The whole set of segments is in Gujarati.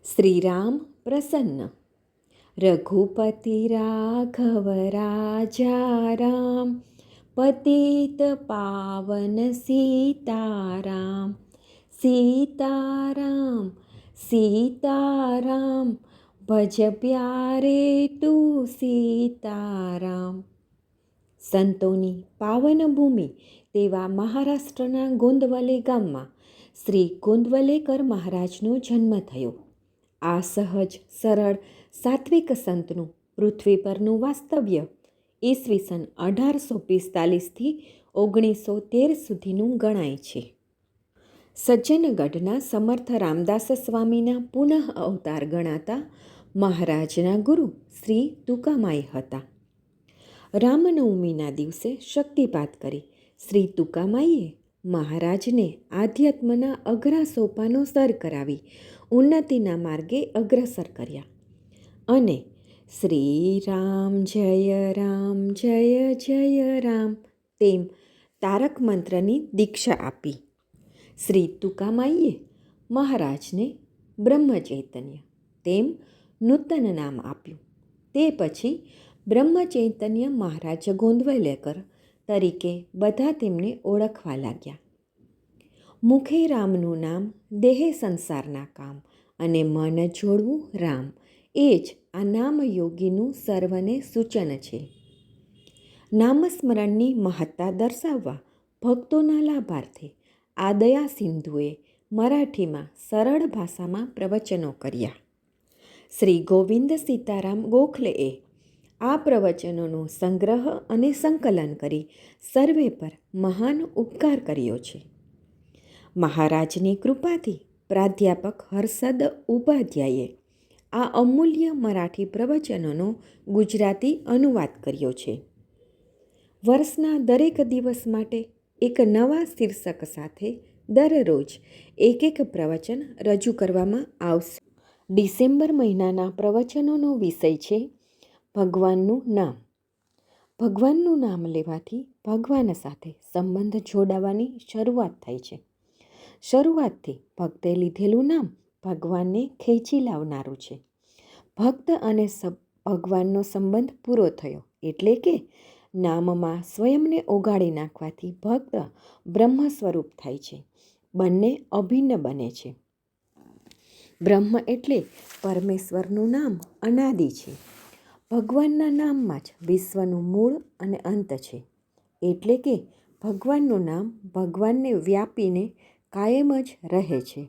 શ્રીરામ પ્રસન્ન. રઘુપતિ રાઘવ રાજા રામ, પતિત પાવન સીતારામ. સીતારામ સીતારામ, ભજ પ્યારે તું સીતારામ. સંતોની પાવન ભૂમિ તેવા મહારાષ્ટ્રના ગોંદવલે ગામમાં શ્રી ગોંદવલેકર મહારાજનો જન્મ થયો. આ સહજ સરળ સાત્વિક સંતનું પૃથ્વી પરનું વાસ્તવ્ય ઈસવીસન 1845થી 1913 સુધીનું ગણાય છે. સજ્જનગઢના સમર્થ રામદાસ સ્વામીના પુનઃ અવતાર ગણાતા મહારાજના ગુરુ શ્રી તુકામાઈ હતા. રામનવમીના દિવસે શક્તિપાત કરી શ્રી તુકામાઈએ મહારાજને આધ્યાત્મના અઘરા સોપાનો સર કરાવી ઉન્નતિના માર્ગે અગ્રસર કર્યા અને શ્રી રામ જય જય રામ તેમ તારક મંત્રની દીક્ષા આપી. શ્રી તુકામાઈએ મહારાજને બ્રહ્મચૈતન્ય તેમ નૂતન નામ આપ્યું. તે પછી બ્રહ્મચૈતન્ય મહારાજ ગોંદવલેકર તરીકે બધા તેમને ઓળખવા લાગ્યા. મુખે રામનું નામ, દેહે સંસારના કામ અને મન જોડવું રામ, એ જ આ નામયોગીનું સર્વને સૂચન છે. નામસ્મરણની મહત્તા દર્શાવવા ભક્તોના લાભાર્થે આ દયા સિંધુએ મરાઠીમાં સરળ ભાષામાં પ્રવચનો કર્યા. શ્રી ગોવિંદ સીતારામ ગોખલેએ આ પ્રવચનોનો સંગ્રહ અને સંકલન કરી સર્વે પર મહાન ઉપકાર કર્યો છે. મહારાજની કૃપાથી પ્રાધ્યાપક હર્ષદ ઉપાધ્યાયે આ અમૂલ્ય મરાઠી પ્રવચનોનો ગુજરાતી અનુવાદ કર્યો છે. વર્ષના દરેક દિવસ માટે એક નવા શીર્ષક સાથે દરરોજ એક પ્રવચન રજૂ કરવામાં આવશે. ડિસેમ્બર મહિનાના પ્રવચનોનો વિષય છે ભગવાનનું નામ. ભગવાનનું નામ લેવાથી ભગવાન સાથે સંબંધ જોડાવાની શરૂઆત થાય છે. શરૂઆતથી ભક્તે લીધેલું નામ ભગવાનને ખેંચી લાવનારું છે. ભક્ત અને ભગવાનનો સંબંધ પૂરો થયો એટલે કે નામમાં સ્વયંને ઓગાળી નાખવાથી ભક્ત બ્રહ્મ સ્વરૂપ થાય છે. બંને અભિન્ન બને છે. બ્રહ્મ એટલે પરમેશ્વરનું નામ અનાદિ છે. ભગવાનના નામમાં જ વિશ્વનું મૂળ અને અંત છે. એટલે કે ભગવાનનું નામ ભગવાનને વ્યાપીને કાયમ જ રહે છે.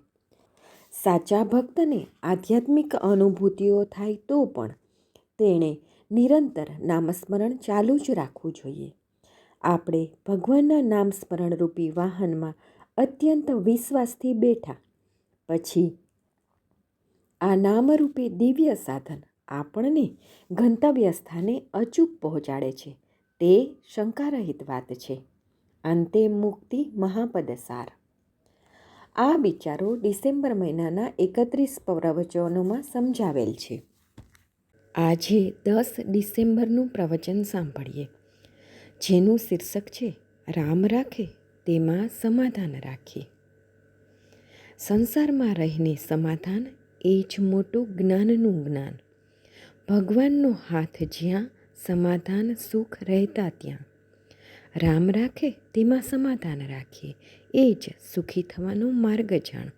સાચા ભક્તને આધ્યાત્મિક અનુભૂતિઓ થાય તો પણ તેણે નિરંતર નામસ્મરણ ચાલુ જ રાખવું જોઈએ. આપણે ભગવાનના નામસ્મરણ રૂપી વાહનમાં અત્યંત વિશ્વાસથી બેઠા પછી આ નામરૂપે દિવ્ય સાધન આપણને ગંતવ્ય સ્થાને અચૂક પહોંચાડે છે. તે શંકારહિત વાત છે. અંતે મુક્તિ મહાપદ સાર. આ વિચારો ડિસેમ્બર મહિનાના 31 પ્રવચનોમાં સમજાવેલ છે. આજે 10 ડિસેમ્બરનું પ્રવચન સાંભળીએ, જેનું શીર્ષક છે રામ રાખે તેમાં સમાધાન રાખીએ. સંસારમાં રહીને સમાધાન એ જ મોટું જ્ઞાનનું જ્ઞાન. ભગવાનનો હાથ જ્યાં, સમાધાન સુખ રહેતા ત્યાં. રામ રાખે તેમાં સમાધાન રાખીએ, એ જ સુખી થવાનો માર્ગ જાણ.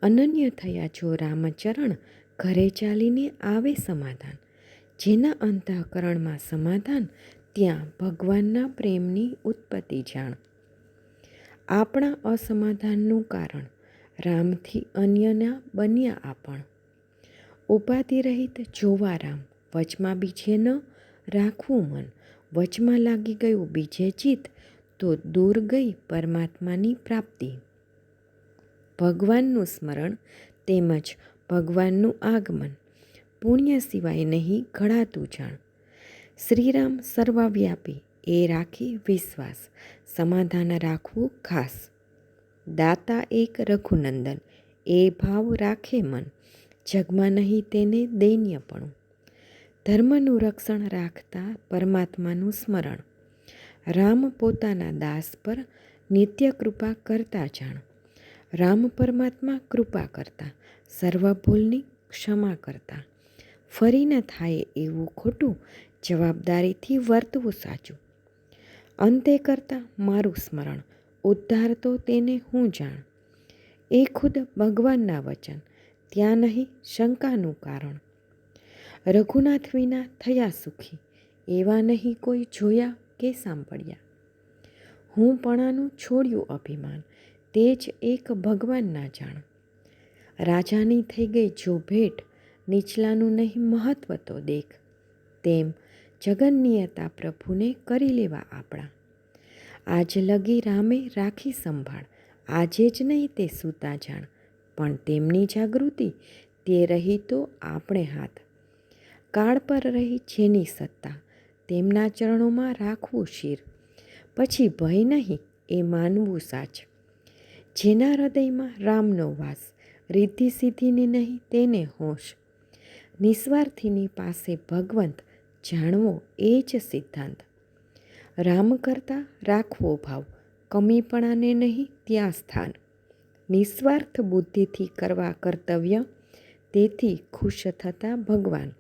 અનન્ય થયા જો રામચરણ, ઘરે ચાલીને આવે સમાધાન. જેના અંતઃકરણમાં સમાધાન, ત્યાં ભગવાનના પ્રેમની ઉત્પત્તિ જાણ. આપણા અસમાધાનનું કારણ રામથી અન્યના બન્યા આપણ. ઉપાધિ રહિત જોવા રામ, વચમાં બીજે ન રાખવું મન. વચમાં લાગી ગયું બીજે ચિત્ત, તો દૂર ગઈ પરમાત્માની પ્રાપ્તિ. ભગવાનનું સ્મરણ તેમજ ભગવાનનું આગમન, પુણ્ય સિવાય નહીં ઘડાતું જાણ. શ્રીરામ સર્વવ્યાપી એ રાખી વિશ્વાસ, સમાધાન રાખવું ખાસ. દાતા એક રઘુનંદન એ ભાવ રાખે મન, જગમાં નહીં તેને દૈન્યપણું. ધર્મનું રક્ષણ રાખતા પરમાત્માનું સ્મરણ. રામ પોતાના દાસ પર નિત્ય કૃપા કરતા જાણ. રામ પરમાત્મા કૃપા કરતા સર્વ ભૂલની ક્ષમા કરતા. ફરી ન થાય એવું ખોટું, જવાબદારીથી વર્તવું સાચું. અંતે કરતાં મારું સ્મરણ, ઉદ્ધાર તો તેને હું જાણ. એ ખુદ ભગવાનના વચન, ત્યાં નહીં શંકાનું કારણ. રઘુનાથ વિના થયા સુખી, એવા નહીં કોઈ જોયા કે સાંભળ્યા. હું પણાનું છોડ્યું અભિમાન, તે જ એક ભગવાનના જાણ. રાજાની થઈ ગઈ જો ભેટ, નીચલાનું નહીં મહત્વ તો દેખ. તેમ જગન્નિયતા પ્રભુને કરી લેવા આપણા. આજ લગી રામે રાખી સંભાળ, આજે જ નહીં તે સૂતા જાણ. પણ તેમની જાગૃતિ તે રહી તો આપણે હાથ. કાળ પર રહી જેની સત્તા, તેમના ચરણોમાં રાખવું શિર. પછી ભય નહીં એ માનવું સાચ. જેના હૃદયમાં રામનો વાસ, રિદ્ધિ સિદ્ધિની નહીં તેને હોશ. નિસ્વાર્થીની પાસે ભગવંત, જાણવો એ જ સિદ્ધાંત. રામ કરતાં રાખવો ભાવ, કમીપણાને નહીં ત્યાં સ્થાન. નિસ્વાર્થ બુદ્ધિથી કરવા કર્તવ્ય, તેથી ખુશ થતા ભગવાન.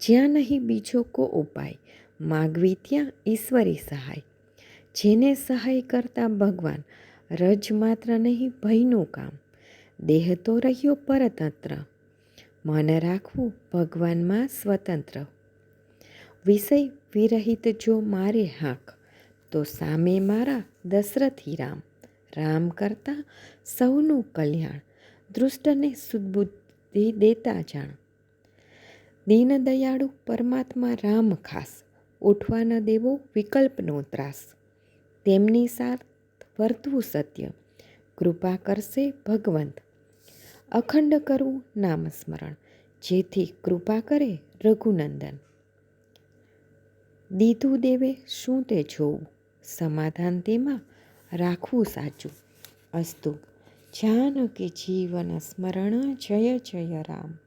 જ્યાં નહીં બીજો કો ઉપાય, માગવી ત્યાં ઈશ્વરી સહાય. જેને સહાય કરતા ભગવાન, રજ માત્ર નહીં ભયનું કામ. દેહ તો રહ્યો પરતંત્ર, મન રાખવું ભગવાનમાં સ્વતંત્ર. વિષય વિરહિત જો મારે હાંક, તો સામે મારા દશરથી રામ. રામ કરતાં સૌનું કલ્યાણ, દૃષ્ટને સુદબુદ્ધિ દેતા જાણ. દીન દયાળુ પરમાત્મા રામ ખાસ, ઉઠવા ન દેવો વિકલ્પનો ત્રાસ. તેમની સાથ વર્તવું સત્ય, કૃપા કરશે ભગવંત. અખંડ કરવું નામ સ્મરણ, જેથી કૃપા કરે રઘુનંદન. દીધું દેવે શું તે જોવું, સમાધાન તેમાં રાખવું સાચું. અસ્તુ. જાનકી જીવન સ્મરણ, જય જય રામ.